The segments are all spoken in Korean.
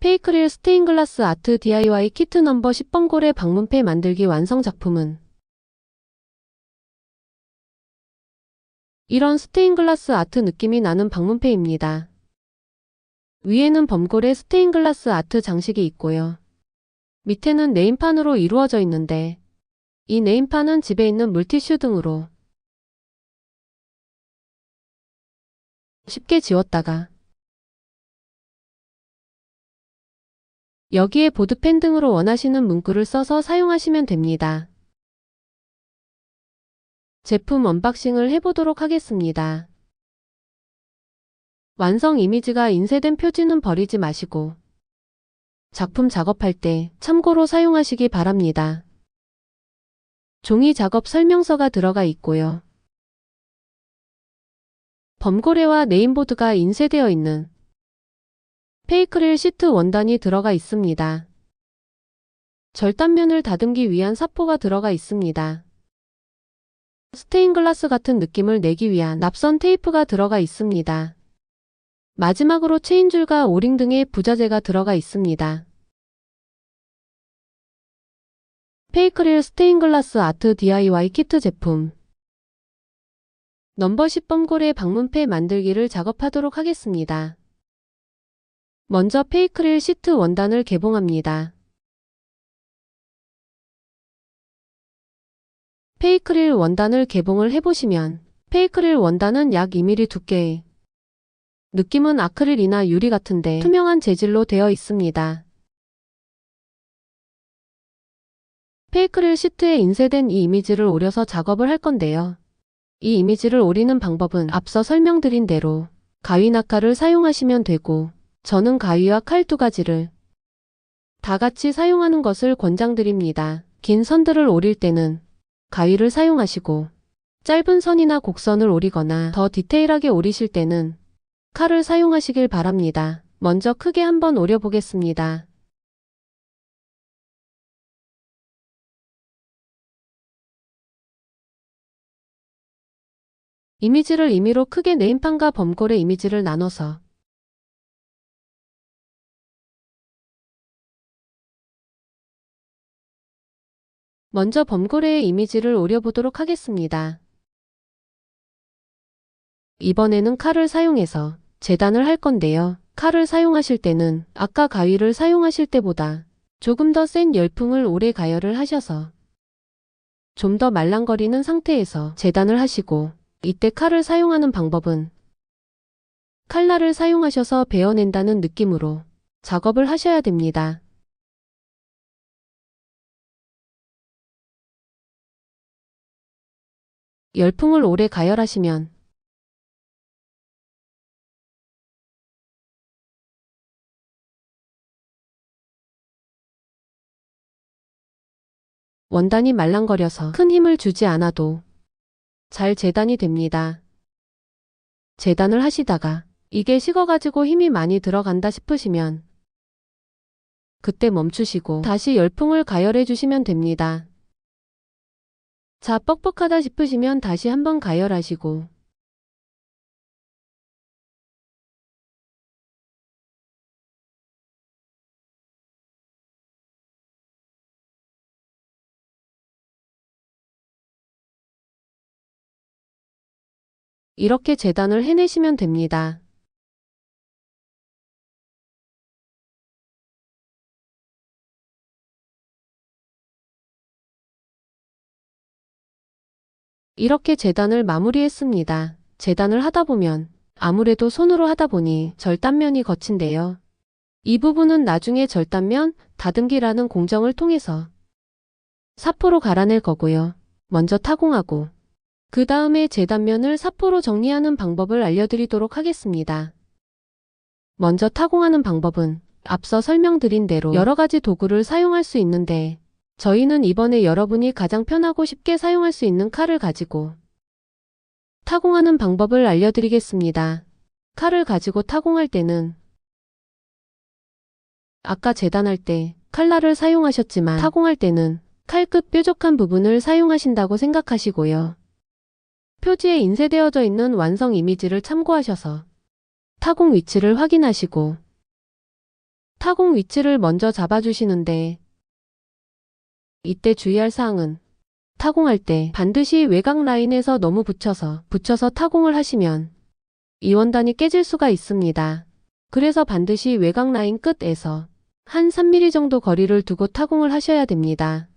페이크릴 스테인글라스 아트 DIY 키트 넘버 10번 고래 방문패 만들기 완성 작품은 이런 스테인글라스 아트 느낌이 나는 방문패입니다. 위에는 범고래 스테인글라스 아트 장식이 있고요. 밑에는 네임판으로 이루어져 있는데 이 네임판은 집에 있는 물티슈 등으로 쉽게 지웠다가 여기에 보드펜 등으로 원하시는 문구를 써서 사용하시면 됩니다. 제품 언박싱을 해보도록 하겠습니다. 완성 이미지가 인쇄된 표지는 버리지 마시고 작품 작업할 때 참고로 사용하시기 바랍니다. 종이 작업 설명서가 들어가 있고요. 범고래와 네임보드가 인쇄되어 있는 페이크릴 시트 원단이 들어가 있습니다. 절단면을 다듬기 위한 사포가 들어가 있습니다. 스테인글라스 같은 느낌을 내기 위한 납선 테이프가 들어가 있습니다. 마지막으로 체인줄과 오링 등의 부자재가 들어가 있습니다. 페이크릴 스테인글라스 아트 DIY 키트 제품 넘버 10번 고래 방문패 만들기를 작업하도록 하겠습니다. 먼저 페이크릴 시트 원단을 개봉합니다. 페이크릴 원단을 개봉을 해보시면 페이크릴 원단은 약 2mm 두께의 느낌은 아크릴이나 유리 같은데 투명한 재질로 되어 있습니다. 페이크릴 시트에 인쇄된 이 이미지를 오려서 작업을 할 건데요. 이 이미지를 오리는 방법은 앞서 설명드린 대로 가위나 칼을 사용하시면 되고 저는 가위와 칼 두 가지를 다 같이 사용하는 것을 권장드립니다. 긴 선들을 오릴 때는 가위를 사용하시고 짧은 선이나 곡선을 오리거나 더 디테일하게 오리실 때는 칼을 사용하시길 바랍니다. 먼저 크게 한번 오려보겠습니다. 이미지를 임의로 크게 네임판과 범고래 이미지를 나눠서 먼저 범고래의 이미지를 오려보도록 하겠습니다. 이번에는 칼을 사용해서 재단을 할 건데요. 칼을 사용하실 때는 아까 가위를 사용하실 때보다 조금 더 센 열풍을 오래 가열을 하셔서 좀 더 말랑거리는 상태에서 재단을 하시고 이때 칼을 사용하는 방법은 칼날을 사용하셔서 베어낸다는 느낌으로 작업을 하셔야 됩니다. 열풍을 오래 가열하시면 원단이 말랑거려서 큰 힘을 주지 않아도 잘 재단이 됩니다. 재단을 하시다가 이게 식어가지고 힘이 많이 들어간다 싶으시면 그때 멈추시고 다시 열풍을 가열해 주시면 됩니다. 자, 뻑뻑하다 싶으시면 다시 한번 가열하시고 이렇게 재단을 해내시면 됩니다. 이렇게 재단을 마무리했습니다. 재단을 하다 보면 아무래도 손으로 하다 보니 절단면이 거친데요. 이 부분은 나중에 절단면 다듬기라는 공정을 통해서 사포로 갈아낼 거고요. 먼저 타공하고 그 다음에 재단면을 사포로 정리하는 방법을 알려드리도록 하겠습니다. 먼저 타공하는 방법은 앞서 설명드린 대로 여러 가지 도구를 사용할 수 있는데 저희는 이번에 여러분이 가장 편하고 쉽게 사용할 수 있는 칼을 가지고 타공하는 방법을 알려드리겠습니다. 칼을 가지고 타공할 때는 아까 재단할 때 칼날을 사용하셨지만 타공할 때는 칼끝 뾰족한 부분을 사용하신다고 생각하시고요. 표지에 인쇄되어져 있는 완성 이미지를 참고하셔서 타공 위치를 확인하시고 타공 위치를 먼저 잡아주시는데 이때 주의할 사항은 타공할 때 반드시 외곽 라인에서 너무 붙여서 타공을 하시면 이 원단이 깨질 수가 있습니다. 그래서 반드시 외곽 라인 끝에서 한 3mm 정도 거리를 두고 타공을 하셔야 됩니다.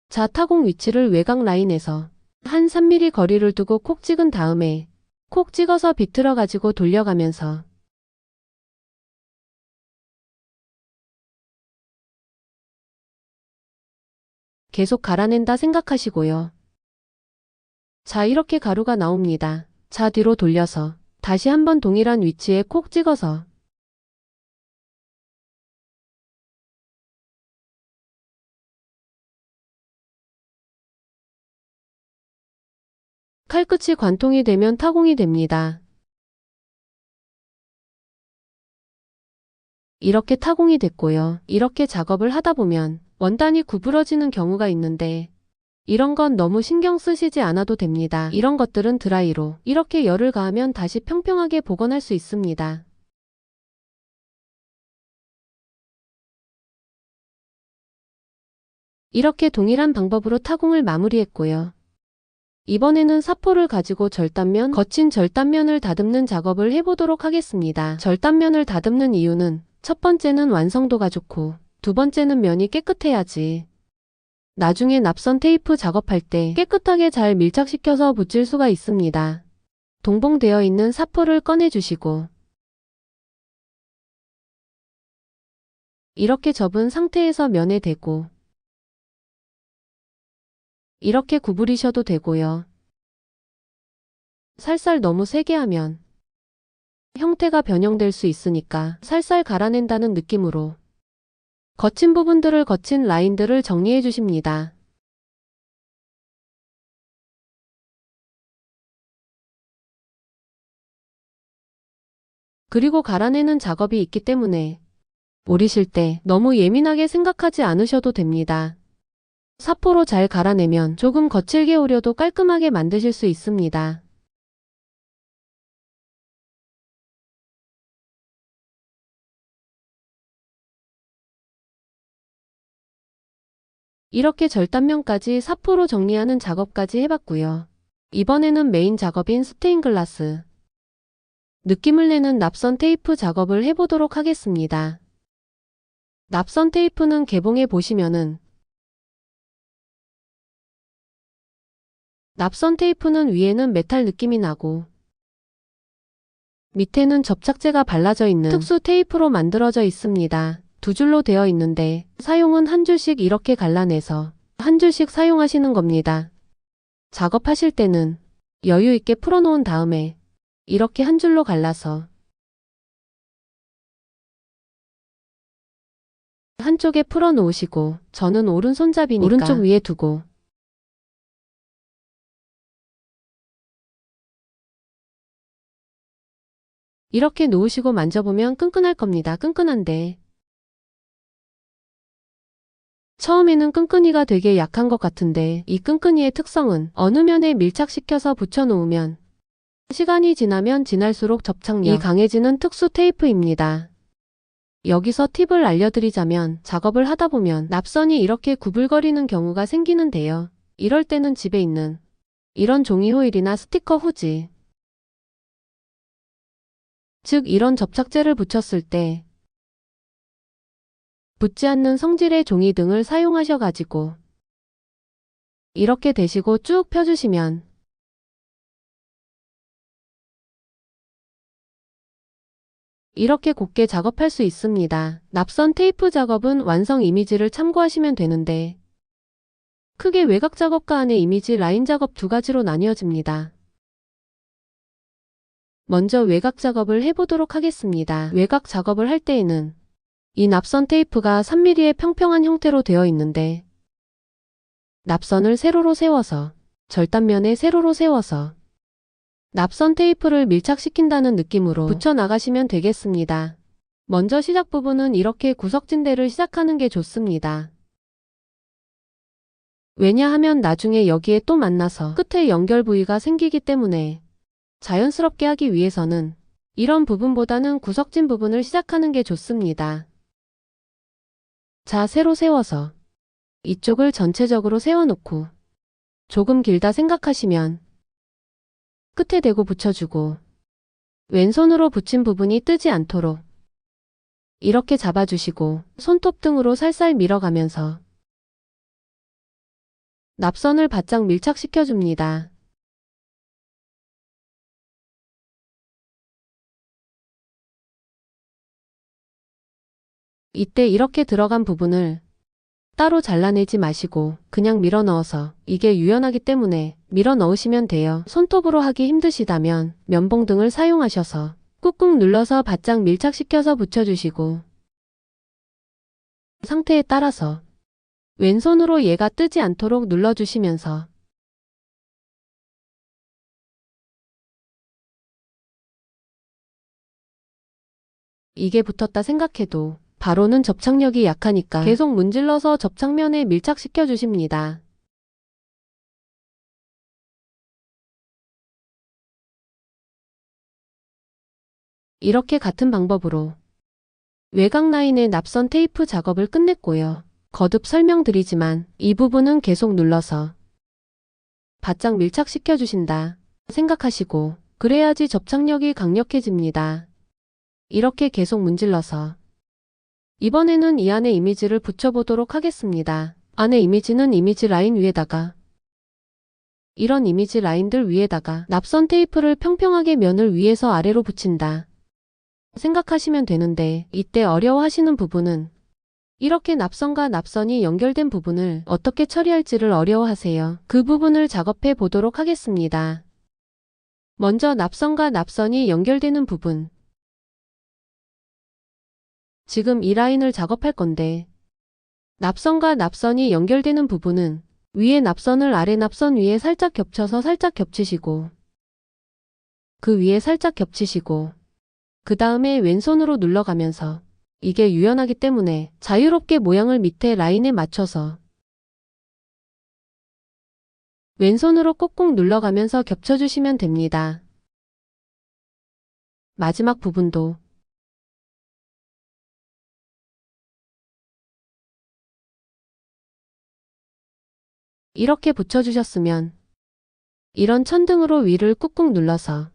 자, 타공 위치를 외곽 라인에서 한 3mm 거리를 두고 콕 찍은 다음에 콕 찍어서 비틀어 가지고 돌려가면서 계속 갈아낸다 생각하시고요. 자, 이렇게 가루가 나옵니다. 자, 뒤로 돌려서 다시 한번 동일한 위치에 콕 찍어서 칼끝이 관통이 되면 타공이 됩니다. 이렇게 타공이 됐고요. 이렇게 작업을 하다 보면 원단이 구부러지는 경우가 있는데 이런 건 너무 신경 쓰시지 않아도 됩니다. 이런 것들은 드라이로 이렇게 열을 가하면 다시 평평하게 복원할 수 있습니다. 이렇게 동일한 방법으로 타공을 마무리했고요. 이번에는 사포를 가지고 절단면, 거친 절단면을 다듬는 작업을 해보도록 하겠습니다. 절단면을 다듬는 이유는 첫 번째는 완성도가 좋고 두 번째는 면이 깨끗해야지 나중에 납선 테이프 작업할 때 깨끗하게 잘 밀착시켜서 붙일 수가 있습니다. 동봉되어 있는 사포를 꺼내주시고 이렇게 접은 상태에서 면에 대고 이렇게 구부리셔도 되고요. 살살 너무 세게 하면 형태가 변형될 수 있으니까 살살 갈아낸다는 느낌으로 거친 부분들을 거친 라인들을 정리해 주십니다. 그리고 갈아내는 작업이 있기 때문에 오리실 때 너무 예민하게 생각하지 않으셔도 됩니다. 사포로 잘 갈아내면 조금 거칠게 오려도 깔끔하게 만드실 수 있습니다. 이렇게 절단면까지 사포로 정리하는 작업까지 해봤고요. 이번에는 메인 작업인 스테인글라스 느낌을 내는 납선 테이프 작업을 해보도록 하겠습니다. 납선 테이프는 개봉해 보시면은 납선 테이프는 위에는 메탈 느낌이 나고 밑에는 접착제가 발라져 있는 특수 테이프로 만들어져 있습니다. 두 줄로 되어 있는데 사용은 한 줄씩 이렇게 갈라내서 한 줄씩 사용하시는 겁니다. 작업하실 때는 여유 있게 풀어놓은 다음에 이렇게 한 줄로 갈라서 한쪽에 풀어 놓으시고 저는 오른손잡이니까 오른쪽 위에 두고 이렇게 놓으시고 만져보면 끈끈할 겁니다. 끈끈한데 처음에는 끈끈이가 되게 약한 것 같은데 이 끈끈이의 특성은 어느 면에 밀착시켜서 붙여놓으면 시간이 지나면 지날수록 접착력이 강해지는 특수 테이프입니다. 여기서 팁을 알려드리자면 작업을 하다 보면 납선이 이렇게 구불거리는 경우가 생기는데요. 이럴 때는 집에 있는 이런 종이 호일이나 스티커 후지 즉 이런 접착제를 붙였을 때 붙지 않는 성질의 종이 등을 사용하셔가지고 이렇게 대시고 쭉 펴주시면 이렇게 곱게 작업할 수 있습니다. 납선 테이프 작업은 완성 이미지를 참고하시면 되는데 크게 외곽 작업과 안의 이미지 라인 작업 두 가지로 나뉘어집니다. 먼저 외곽 작업을 해보도록 하겠습니다. 외곽 작업을 할 때에는 이 납선 테이프가 3mm의 평평한 형태로 되어 있는데 납선을 세로로 세워서 절단면에 세로로 세워서 납선 테이프를 밀착시킨다는 느낌으로 붙여나가시면 되겠습니다. 먼저 시작 부분은 이렇게 구석진대를 시작하는 게 좋습니다. 왜냐하면 나중에 여기에 또 만나서 끝에 연결 부위가 생기기 때문에 자연스럽게 하기 위해서는 이런 부분보다는 구석진 부분을 시작하는 게 좋습니다. 자, 세로 세워서 이쪽을 전체적으로 세워놓고 조금 길다 생각하시면 끝에 대고 붙여주고 왼손으로 붙인 부분이 뜨지 않도록 이렇게 잡아주시고 손톱 등으로 살살 밀어가면서 납선을 바짝 밀착시켜줍니다. 이때 이렇게 들어간 부분을 따로 잘라내지 마시고 그냥 밀어 넣어서 이게 유연하기 때문에 밀어 넣으시면 돼요. 손톱으로 하기 힘드시다면 면봉 등을 사용하셔서 꾹꾹 눌러서 바짝 밀착시켜서 붙여주시고 상태에 따라서 왼손으로 얘가 뜨지 않도록 눌러주시면서 이게 붙었다 생각해도 바로는 접착력이 약하니까 계속 문질러서 접착면에 밀착시켜 주십니다. 이렇게 같은 방법으로 외곽 라인의 납선 테이프 작업을 끝냈고요. 거듭 설명드리지만 이 부분은 계속 눌러서 바짝 밀착시켜 주신다 생각하시고 그래야지 접착력이 강력해집니다. 이렇게 계속 문질러서 이번에는 이 안에 이미지를 붙여보도록 하겠습니다. 안에 이미지는 이미지 라인 위에다가 이런 이미지 라인들 위에다가 납선 테이프를 평평하게 면을 위에서 아래로 붙인다 생각하시면 되는데 이때 어려워하시는 부분은 이렇게 납선과 납선이 연결된 부분을 어떻게 처리할지를 어려워하세요. 그 부분을 작업해 보도록 하겠습니다. 먼저 납선과 납선이 연결되는 부분 지금 이 라인을 작업할 건데 납선과 납선이 연결되는 부분은 위에 납선을 아래 납선 위에 살짝 겹쳐서 살짝 겹치시고 그 위에 살짝 겹치시고 그 다음에 왼손으로 눌러가면서 이게 유연하기 때문에 자유롭게 모양을 밑에 라인에 맞춰서 왼손으로 꾹꾹 눌러가면서 겹쳐주시면 됩니다. 마지막 부분도 이렇게 붙여주셨으면 이런 천등으로 위를 꾹꾹 눌러서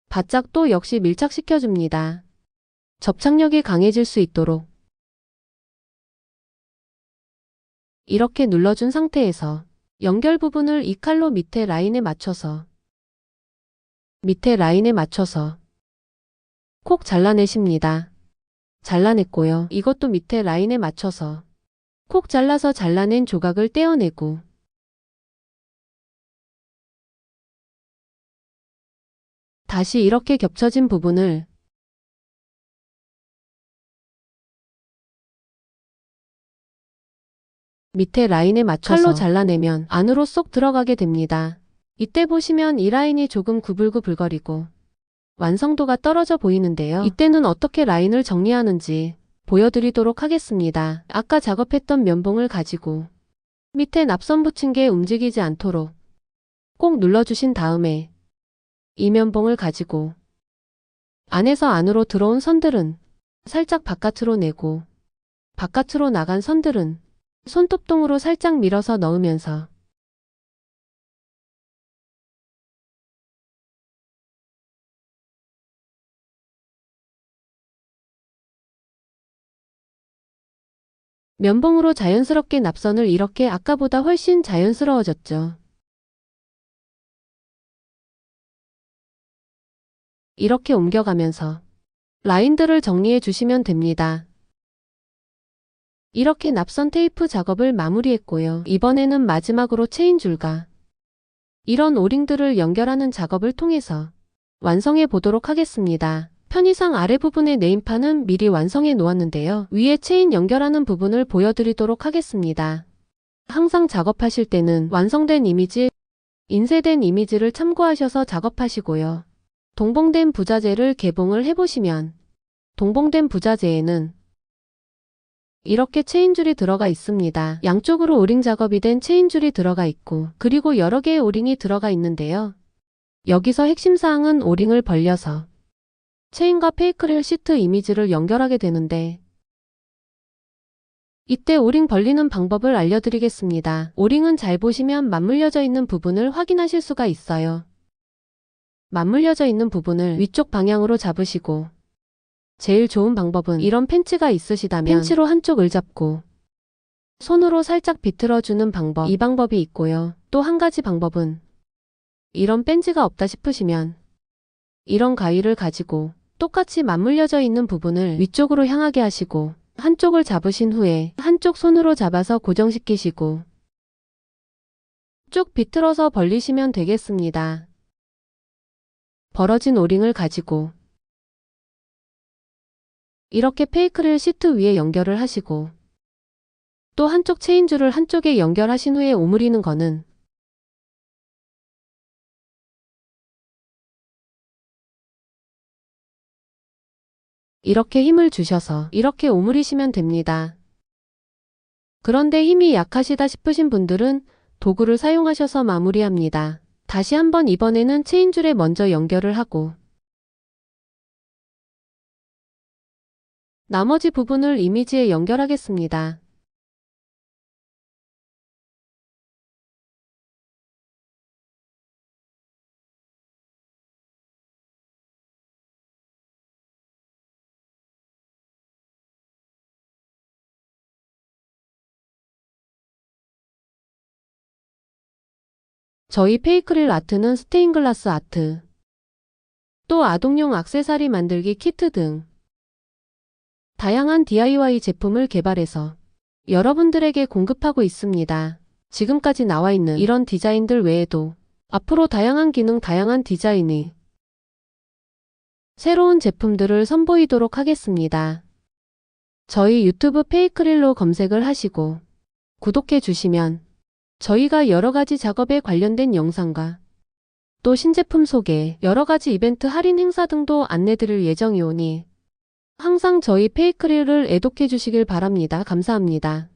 바짝 또 역시 밀착시켜줍니다. 접착력이 강해질 수 있도록 이렇게 눌러준 상태에서 연결 부분을 이 칼로 밑에 라인에 맞춰서 콕 잘라내십니다. 잘라냈고요. 이것도 밑에 라인에 맞춰서 콕 잘라서 잘라낸 조각을 떼어내고 다시 이렇게 겹쳐진 부분을 밑에 라인에 맞춰서 칼로 잘라내면 안으로 쏙 들어가게 됩니다. 이때 보시면 이 라인이 조금 구불구불거리고 완성도가 떨어져 보이는데요. 이때는 어떻게 라인을 정리하는지 보여드리도록 하겠습니다. 아까 작업했던 면봉을 가지고 밑에 납선 붙인 게 움직이지 않도록 꼭 눌러주신 다음에 이 면봉을 가지고 안에서 안으로 들어온 선들은 살짝 바깥으로 내고 바깥으로 나간 선들은 손톱등으로 살짝 밀어서 넣으면서 면봉으로 자연스럽게 납선을 이렇게 아까보다 훨씬 자연스러워졌죠. 이렇게 옮겨가면서 라인들을 정리해 주시면 됩니다. 이렇게 납선 테이프 작업을 마무리했고요. 이번에는 마지막으로 체인줄과 이런 오링들을 연결하는 작업을 통해서 완성해 보도록 하겠습니다. 편의상 아래 부분의 네임판은 미리 완성해 놓았는데요. 위에 체인 연결하는 부분을 보여드리도록 하겠습니다. 항상 작업하실 때는 완성된 이미지, 인쇄된 이미지를 참고하셔서 작업하시고요. 동봉된 부자재를 개봉을 해보시면 동봉된 부자재에는 이렇게 체인줄이 들어가 있습니다. 양쪽으로 오링 작업이 된 체인줄이 들어가 있고 그리고 여러 개의 오링이 들어가 있는데요. 여기서 핵심 사항은 오링을 벌려서 체인과 페이크릴 시트 이미지를 연결하게 되는데, 이때 오링 벌리는 방법을 알려드리겠습니다. 오링은 잘 보시면 맞물려져 있는 부분을 확인하실 수가 있어요. 맞물려져 있는 부분을 위쪽 방향으로 잡으시고, 제일 좋은 방법은 이런 펜치가 있으시다면 펜치로 한쪽을 잡고 손으로 살짝 비틀어주는 방법, 이 방법이 있고요. 또 한 가지 방법은 이런 펜치가 없다 싶으시면 이런 가위를 가지고 똑같이 맞물려져 있는 부분을 위쪽으로 향하게 하시고 한쪽을 잡으신 후에 한쪽 손으로 잡아서 고정시키시고 쭉 비틀어서 벌리시면 되겠습니다. 벌어진 오링을 가지고 이렇게 페이크릴 시트 위에 연결을 하시고 또 한쪽 체인줄을 한쪽에 연결하신 후에 오므리는 거는 이렇게 힘을 주셔서 이렇게 오므리시면 됩니다. 그런데 힘이 약하시다 싶으신 분들은 도구를 사용하셔서 마무리합니다. 다시 한번 이번에는 체인줄에 먼저 연결을 하고 나머지 부분을 이미지에 연결하겠습니다. 저희 페이크릴 아트는 스테인글라스 아트, 또 아동용 액세서리 만들기 키트 등 다양한 DIY 제품을 개발해서 여러분들에게 공급하고 있습니다. 지금까지 나와 있는 이런 디자인들 외에도 앞으로 다양한 기능, 다양한 디자인의 새로운 제품들을 선보이도록 하겠습니다. 저희 유튜브 페이크릴로 검색을 하시고 구독해 주시면 저희가 여러가지 작업에 관련된 영상과 또 신제품 소개, 여러가지 이벤트 할인 행사 등도 안내드릴 예정이오니 항상 저희 페이크릴을 애독해 주시길 바랍니다. 감사합니다.